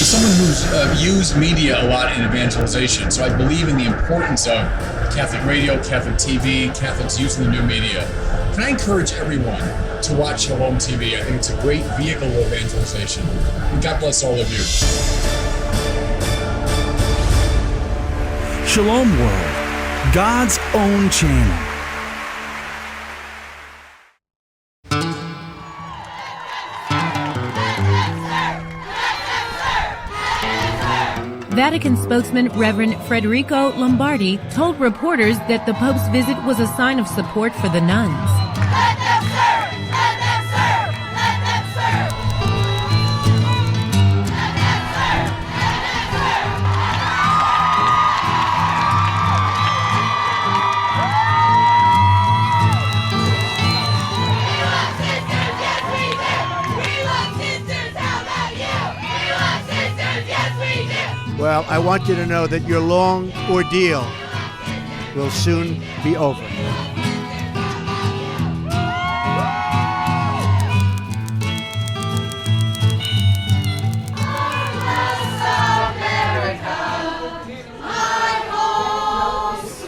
someone who's used media a lot in evangelization, so I believe in the importance of Catholic radio, Catholic TV, Catholics using the new media. Can I encourage everyone to watch Shalom TV? I think it's a great vehicle of evangelization. And God bless all of you. Shalom World, God's own channel. Vatican spokesman Reverend Federico Lombardi told reporters that the Pope's visit was a sign of support for the nuns. Let them serve! Let them serve! Let them serve! Let them serve! Let them serve! We love sisters, yes we do! We love sisters, how about you? We love sisters, yes we do! Well, I want you to know that your long ordeal will soon be over.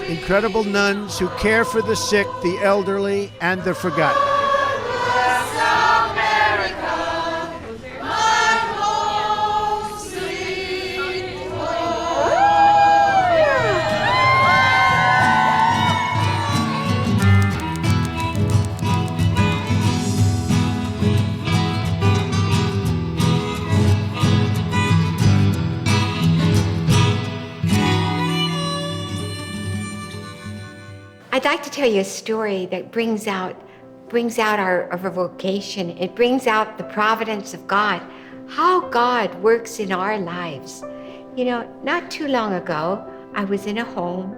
Incredible nuns who care for the sick, the elderly, and the forgotten. I'd like to tell you a story that brings out our vocation. It brings out the providence of God, how God works in our lives. You know, not too long ago, I was in a home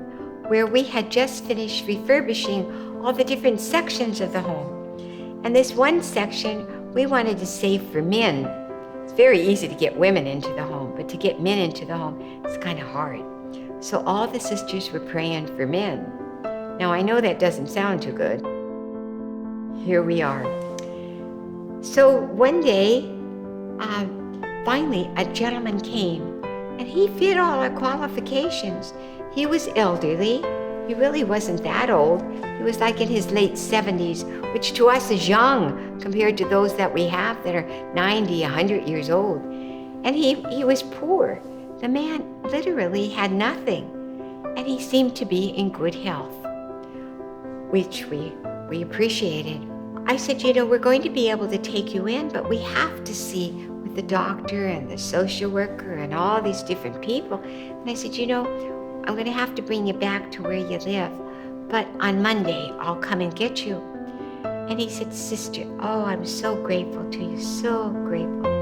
where we had just finished refurbishing all the different sections of the home. And this one section we wanted to save for men. It's very easy to get women into the home, but to get men into the home, it's kind of hard. So all the sisters were praying for men. Now, I know that doesn't sound too good. Here we are. So one day, finally, a gentleman came, and he fit all our qualifications. He was elderly. He really wasn't that old. He was like in his late 70s, which to us is young compared to those that we have that are 90, 100 years old. And he was poor. The man literally had nothing, and he seemed to be in good health, which we appreciated. I said, you know, we're going to be able to take you in, but we have to see with the doctor and the social worker and all these different people. And I said, you know, I'm going to have to bring you back to where you live, but on Monday, I'll come and get you. And he said, sister, oh, I'm so grateful to you, so grateful.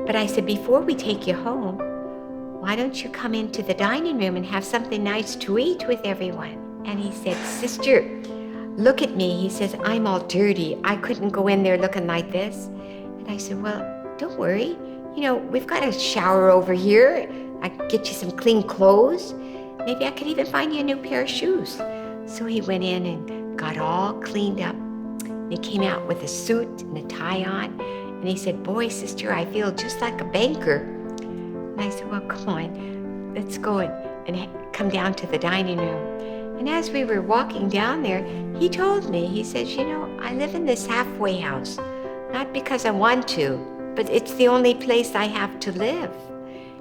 But I said, before we take you home, why don't you come into the dining room and have something nice to eat with everyone? And he said, sister, look at me. He says, I'm all dirty. I couldn't go in there looking like this. And I said, well, don't worry. You know, we've got a shower over here. I could get you some clean clothes. Maybe I could even find you a new pair of shoes. So he went in and got all cleaned up. And he came out with a suit and a tie on. And he said, boy, sister, I feel just like a banker. And I said, well, come on, let's go and come down to the dining room. And as we were walking down there, he told me, he says, you know, I live in this halfway house, not because I want to, but it's the only place I have to live.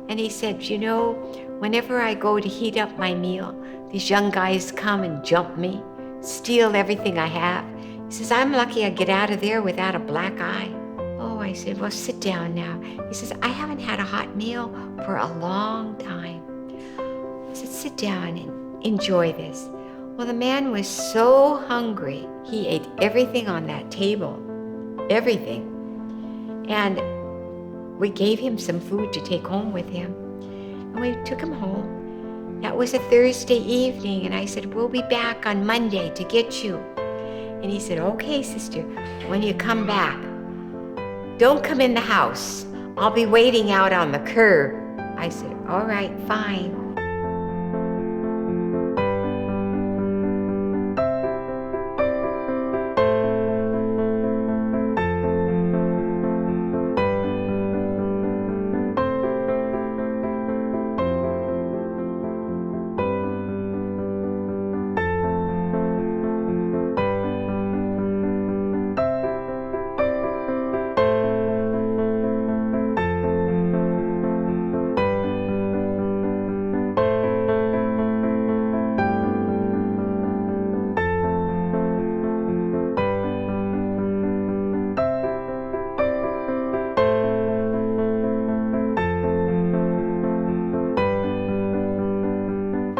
And he said, you know, whenever I go to heat up my meal, these young guys come and jump me, steal everything I have. He says, I'm lucky I get out of there without a black eye. Oh, I said, well, sit down now. He says, I haven't had a hot meal for a long time. I said, sit down and enjoy this. Well, the man was so hungry. He ate everything on that table, everything. And we gave him some food to take home with him. And we took him home. That was a Thursday evening, and I said, we'll be back on Monday to get you. And he said, okay, sister, when you come back, don't come in the house. I'll be waiting out on the curb. I said, all right, fine.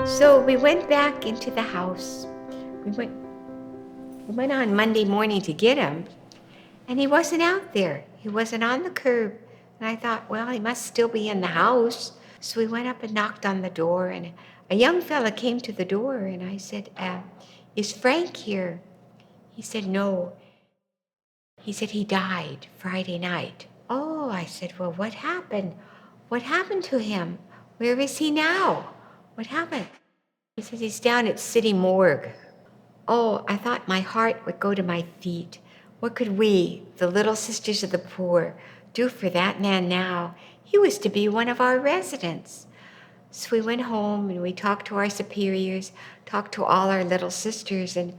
So we went back into the house. We went on Monday morning to get him, and he wasn't out there. He wasn't on the curb. And I thought, well, he must still be in the house. So we went up and knocked on the door, and a young fella came to the door, and I said, is Frank here? He said, no. He said he died Friday night. Oh, I said, well, what happened? What happened to him? Where is he now? What happened? He said he's down at City Morgue. Oh, I thought my heart would go to my feet. What could we, the little sisters of the poor, do for that man now? He was to be one of our residents. So we went home and we talked to our superiors, talked to all our little sisters, and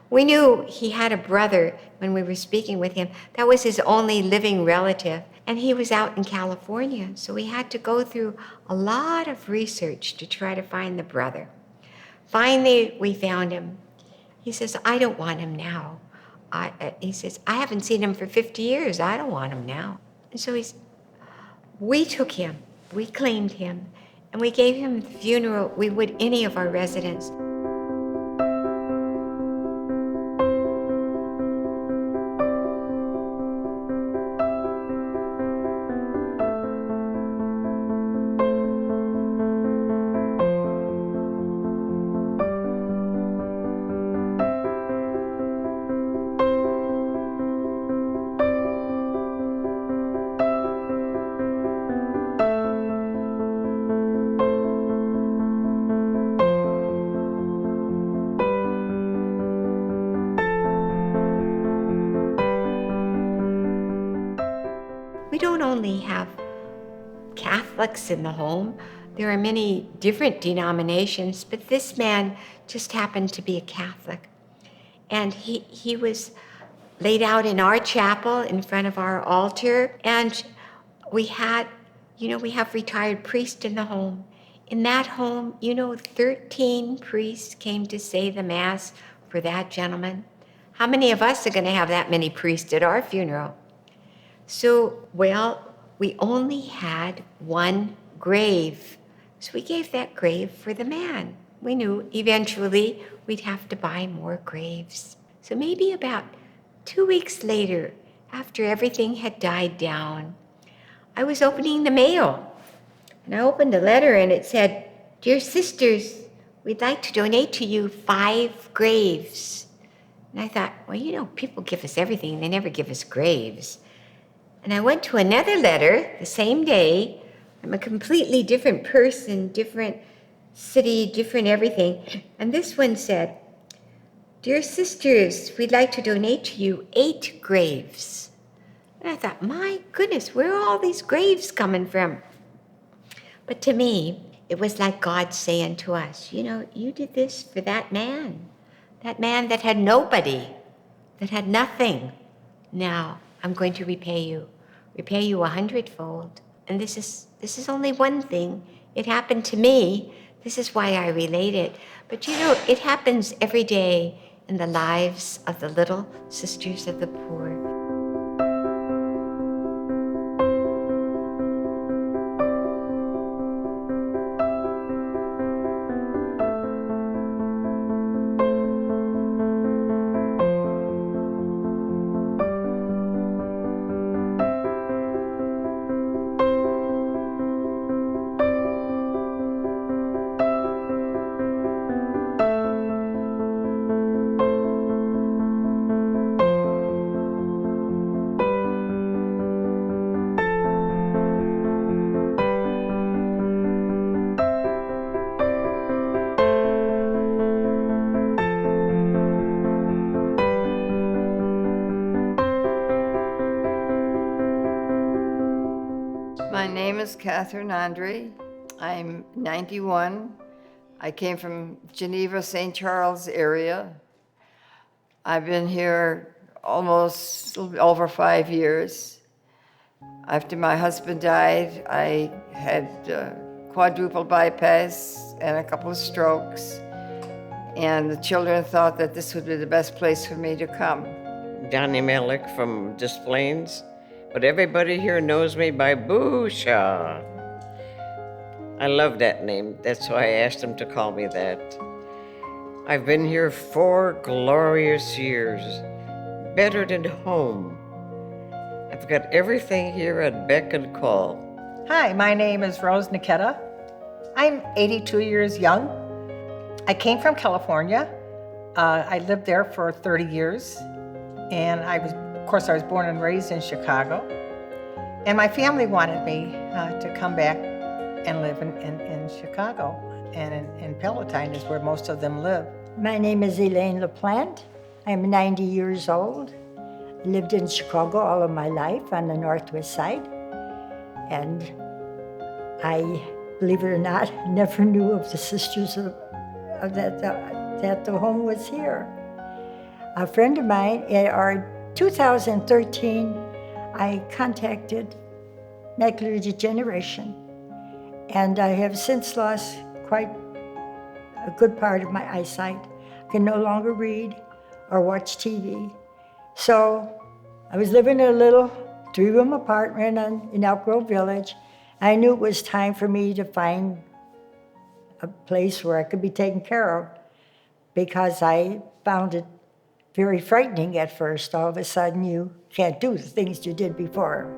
we knew he had a brother when we were speaking with him. That was his only living relative, and he was out in California. So we had to go through a lot of research to try to find the brother. Finally, we found him. He says, I don't want him now. He says, I haven't seen him for 50 years. I don't want him now. And so we took him, we claimed him, and we gave him the funeral we would any of our residents. We don't only have Catholics in the home. There are many different denominations, but this man just happened to be a Catholic. And he was laid out in our chapel in front of our altar. And we have retired priests in the home. In that home, 13 priests came to say the Mass for that gentleman. How many of us are going to have that many priests at our funeral? So, we only had one grave. So we gave that grave for the man. We knew eventually we'd have to buy more graves. So maybe about 2 weeks later, after everything had died down, I was opening the mail. And I opened a letter and it said, Dear sisters, we'd like to donate to you 5 graves. And I thought, well, people give us everything. They never give us graves. And I went to another letter the same day. I'm a completely different person, different city, different everything. And this one said, Dear sisters, we'd like to donate to you 8 graves. And I thought, my goodness, where are all these graves coming from? But to me, it was like God saying to us, you did this for that man that had nobody, that had nothing. Now, I'm going to repay you 100-fold. And this is only one thing. It happened to me. This is why I relate it. But it happens every day in the lives of the little sisters of the poor. name is Catherine Andre. I'm 91. I came from Geneva, St. Charles area. I've been here almost over 5 years. After my husband died, I had quadruple bypass and a couple of strokes. And the children thought that this would be the best place for me to come. Johnny Malik from Des Plaines, but everybody here knows me by Boosha. I love that name. That's why I asked them to call me that. I've been here 4 glorious years, better than home. I've got everything here at beck and call. Hi, my name is Rose Niketa. I'm 82 years young. I came from California. I lived there for 30 years. And I was born and raised in Chicago. And my family wanted me to come back and live in Chicago. And in Palatine is where most of them live. My name is Elaine LaPlante. I'm 90 years old. I lived in Chicago all of my life on the Northwest Side. And I, believe it or not, never knew of the sisters that the home was here. A friend of mine, in 2013, I contacted macular degeneration, and I have since lost quite a good part of my eyesight. I can no longer read or watch TV. So I was living in a little 3-room apartment in Elk Grove Village. I knew it was time for me to find a place where I could be taken care of, because I found it very frightening at first. All of a sudden, you can't do the things you did before.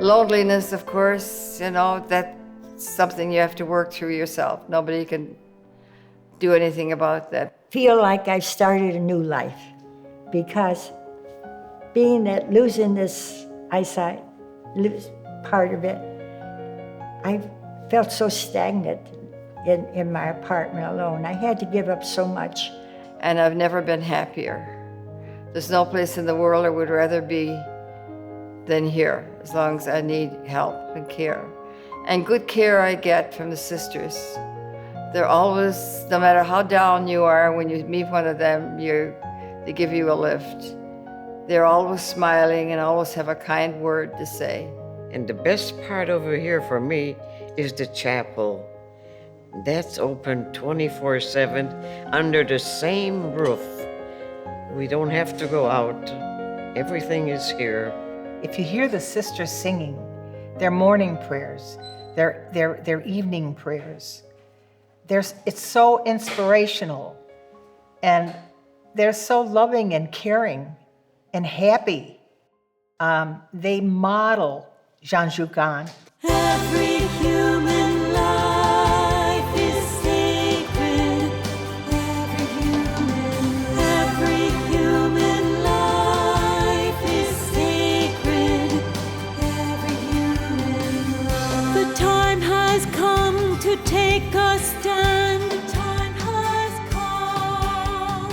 Loneliness, of course, that's something you have to work through yourself. Nobody can do anything about that. Feel like I started a new life, because being that losing this eyesight, part of it, I felt so stagnant in my apartment alone. I had to give up so much. And I've never been happier. There's no place in the world I would rather be than here, as long as I need help and care. And good care I get from the sisters. They're always, no matter how down you are, when you meet one of them, they give you a lift. They're always smiling and always have a kind word to say. And the best part over here for me is the chapel. That's open 24/7 under the same roof. We don't have to go out. Everything is here. If you hear the sisters singing their morning prayers, their evening prayers, it's so inspirational, and they're so loving and caring and happy. They model Jean Jugan. Every human life is sacred. Every human life is sacred. Every human life. The time has come to take a stand. The time has come.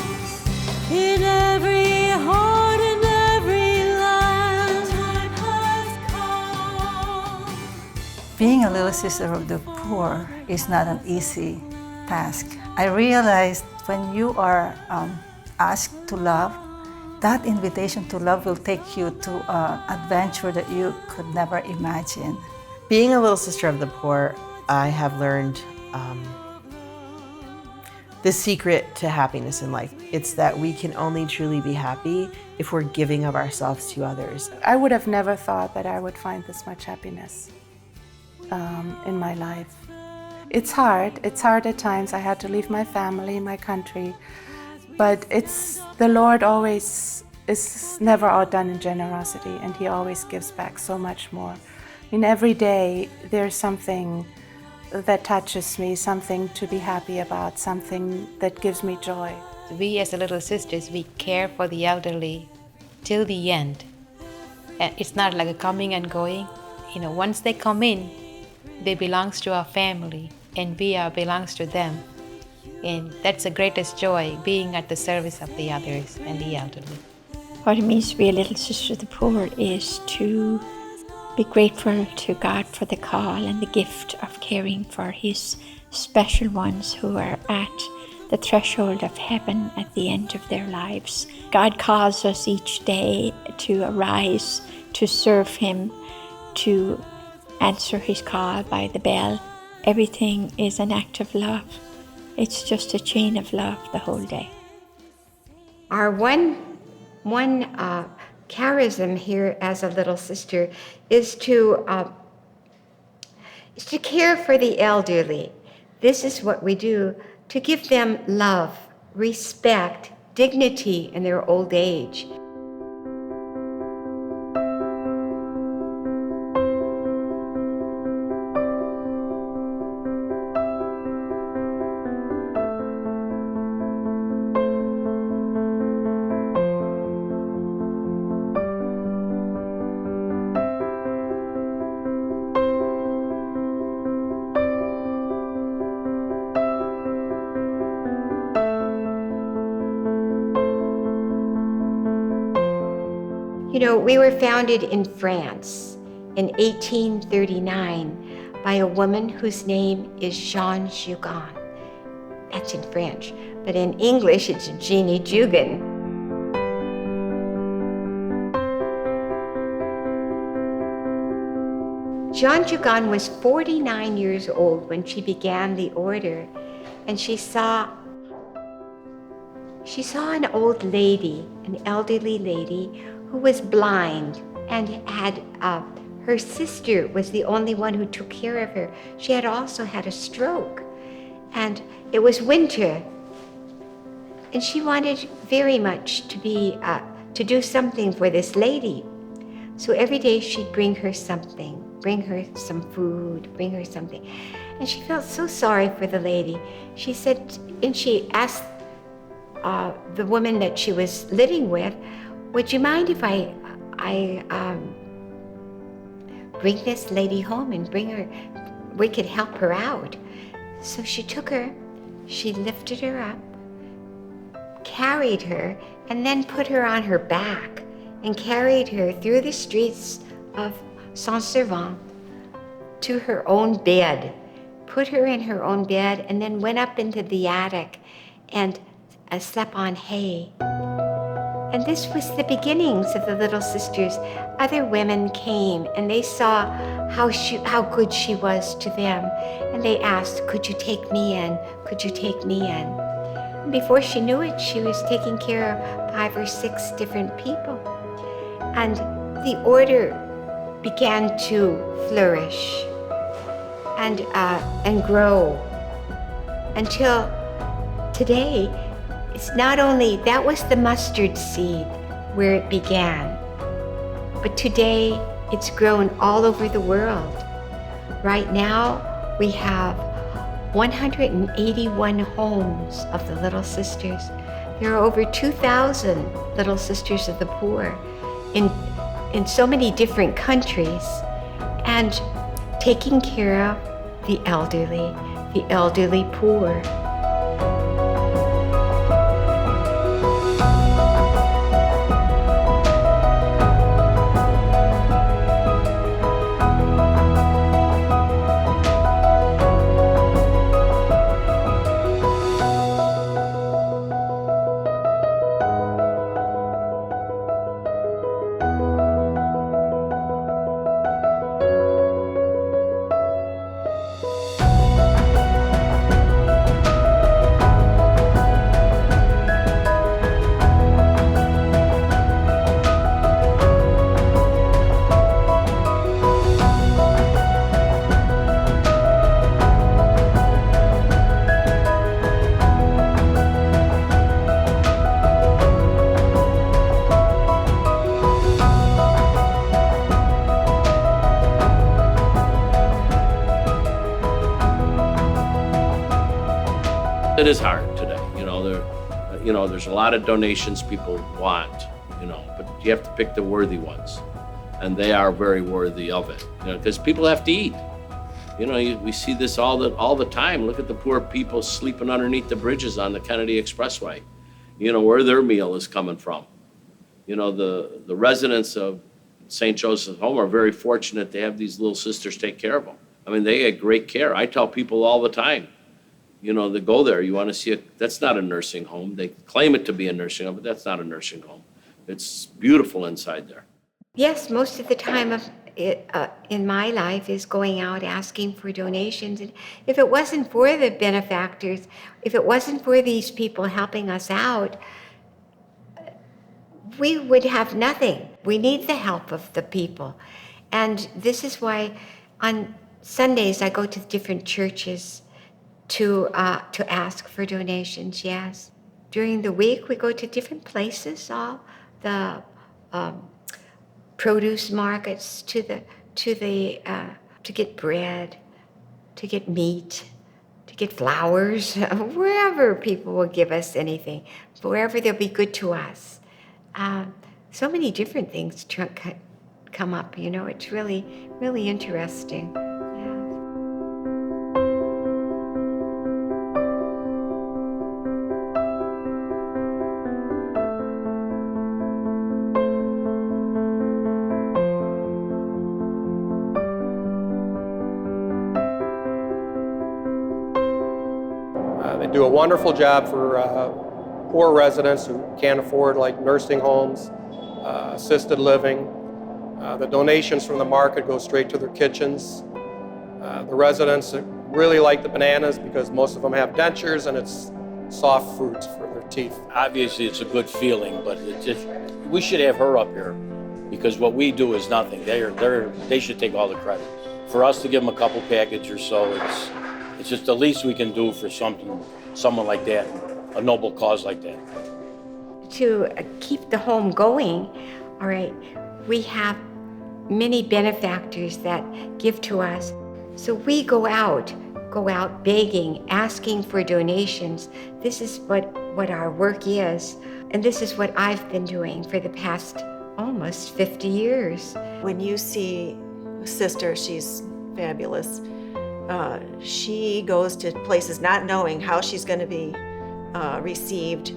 In every heart and every land. The time has come. Being a little sister of the poor is not an easy task. I realized when you are asked to love, that invitation to love will take you to an adventure that you could never imagine. Being a little sister of the poor, I have learned the secret to happiness in life. It's that we can only truly be happy if we're giving of ourselves to others. I would have never thought that I would find this much happiness in my life. It's hard. It's hard at times. I had to leave my family, my country. But it's the Lord always is never outdone in generosity, and He always gives back so much more. I mean, every day there's something that touches me, something to be happy about, something that gives me joy. We as Little Sisters, we care for the elderly till the end. And it's not like a coming and going. You know, once they come in, they belongs to our family, and we belongs to them. And that's the greatest joy, being at the service of the others and the elderly. What it means to be a Little Sister of the Poor is to be grateful to God for the call and the gift of caring for His special ones who are at the threshold of heaven at the end of their lives. God calls us each day to arise, to serve Him, to answer His call by the bell. Everything is an act of love. It's just a chain of love the whole day. Our one charism here as a Little Sister is to care for the elderly. This is what we do, to give them love, respect, dignity in their old age. You know, we were founded in France in 1839 by a woman whose name is Jeanne Jugan. That's in French, but in English it's Jeannie Jugan. Jeanne Jugan was 49 years old when she began the order, and she saw an old lady, an elderly lady, who was blind and had her sister was the only one who took care of her. She had also had a stroke, and it was winter, and she wanted very much to do something for this lady. So every day she'd bring her something, bring her some food, bring her something, and she felt so sorry for the lady. She said, and she asked the woman that she was living with, would you mind if I bring this lady home and bring her, we could help her out? So she took her, she lifted her up, carried her, and then put her on her back and carried her through the streets of Saint-Servant to her own bed, put her in her own bed, and then went up into the attic and slept on hay. And this was the beginnings of the Little Sisters. Other women came and they saw how good she was to them. And they asked, could you take me in? Could you take me in? And before she knew it, she was taking care of 5 or 6 different people. And the order began to flourish and grow until today. It's not only, that was the mustard seed where it began, but today it's grown all over the world. Right now we have 181 homes of the Little Sisters. There are over 2,000 Little Sisters of the Poor in so many different countries, and taking care of the elderly poor. It is hard today. There's a lot of donations people want, but you have to pick the worthy ones. And they are very worthy of it, because people have to eat. We see this all the time. Look at the poor people sleeping underneath the bridges on the Kennedy Expressway. Where their meal is coming from. The residents of St. Joseph's Home are very fortunate to have these little sisters take care of them. I mean, they get great care. I tell people all the time, they go there, you want to see it. That's not a nursing home. They claim it to be a nursing home, but that's not a nursing home. It's beautiful inside there. Yes, most of the time of it, in my life is going out asking for donations. And if it wasn't for the benefactors, if it wasn't for these people helping us out, we would have nothing. We need the help of the people. And this is why on Sundays I go to different churches to ask for donations, yes. During the week we go to different places, all the produce markets to get bread, to get meat, to get flowers, wherever people will give us anything, wherever they'll be good to us. So many different things come up, it's really, really interesting. They do a wonderful job for poor residents who can't afford, like nursing homes, assisted living. The donations from the market go straight to their kitchens. The residents really like the bananas because most of them have dentures and it's soft fruits for their teeth. Obviously, it's a good feeling, but we should have her up here because what we do is nothing. They should take all the credit. For us to give them a couple package or so, it's just the least we can do for someone like that, a noble cause like that. To keep the home going, all right, we have many benefactors that give to us. So we go out begging, asking for donations. This is what our work is. And this is what I've been doing for the past almost 50 years. When you see a sister, she's fabulous. She goes to places not knowing how she's going to be received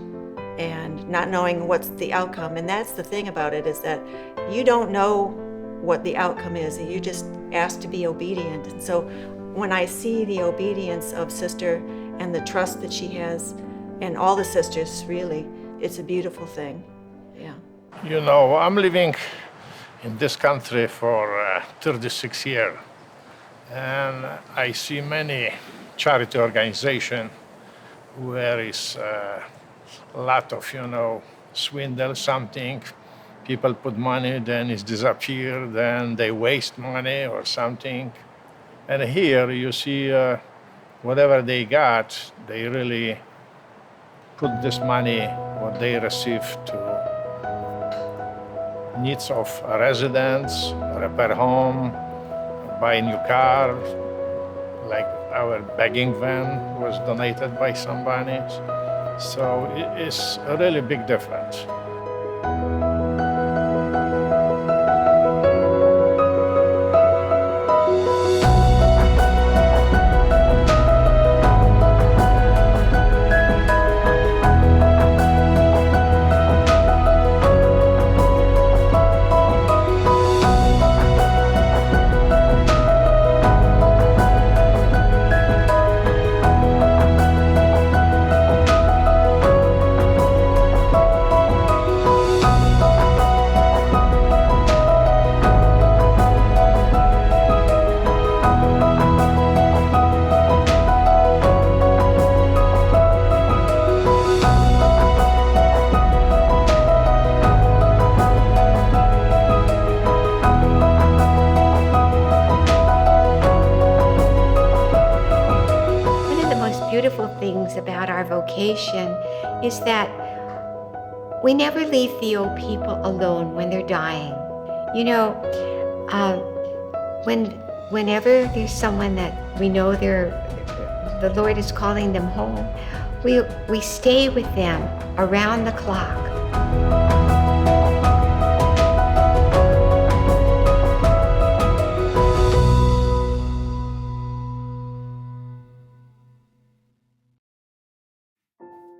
and not knowing what's the outcome. And that's the thing about it, is that you don't know what the outcome is. You just ask to be obedient. And so when I see the obedience of Sister and the trust that she has, and all the sisters, really, it's a beautiful thing. Yeah. I'm living in this country for 36 years. And I see many charity organizations where is a lot of, swindle something. People put money, then it's disappeared, then they waste money or something. And here you see whatever they got, they really put this money, what they receive, to needs of residents, repair home, buy a new car, like our bagging van was donated by somebody. So it's a really big difference. About our vocation is that we never leave the old people alone when they're dying. Whenever there's someone that we know the Lord is calling them home, We stay with them around the clock.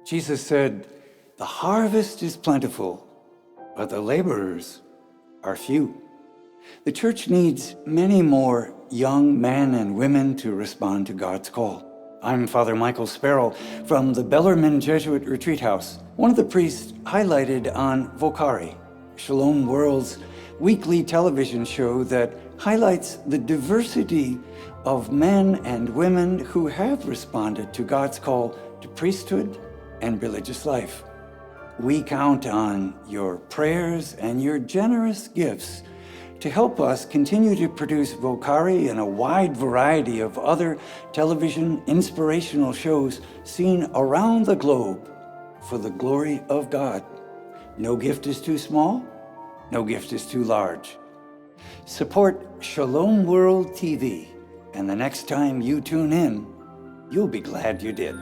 Jesus said, "The harvest is plentiful, but the laborers are few." The church needs many more young men and women to respond to God's call. I'm Father Michael Sparrow from the Bellarmine Jesuit Retreat House, one of the priests highlighted on Vocari, Shalom World's weekly television show that highlights the diversity of men and women who have responded to God's call to priesthood and religious life. We count on your prayers and your generous gifts to help us continue to produce Vocari and a wide variety of other television inspirational shows seen around the globe for the glory of God. No gift is too small, no gift is too large. Support Shalom World TV, and the next time you tune in, you'll be glad you did.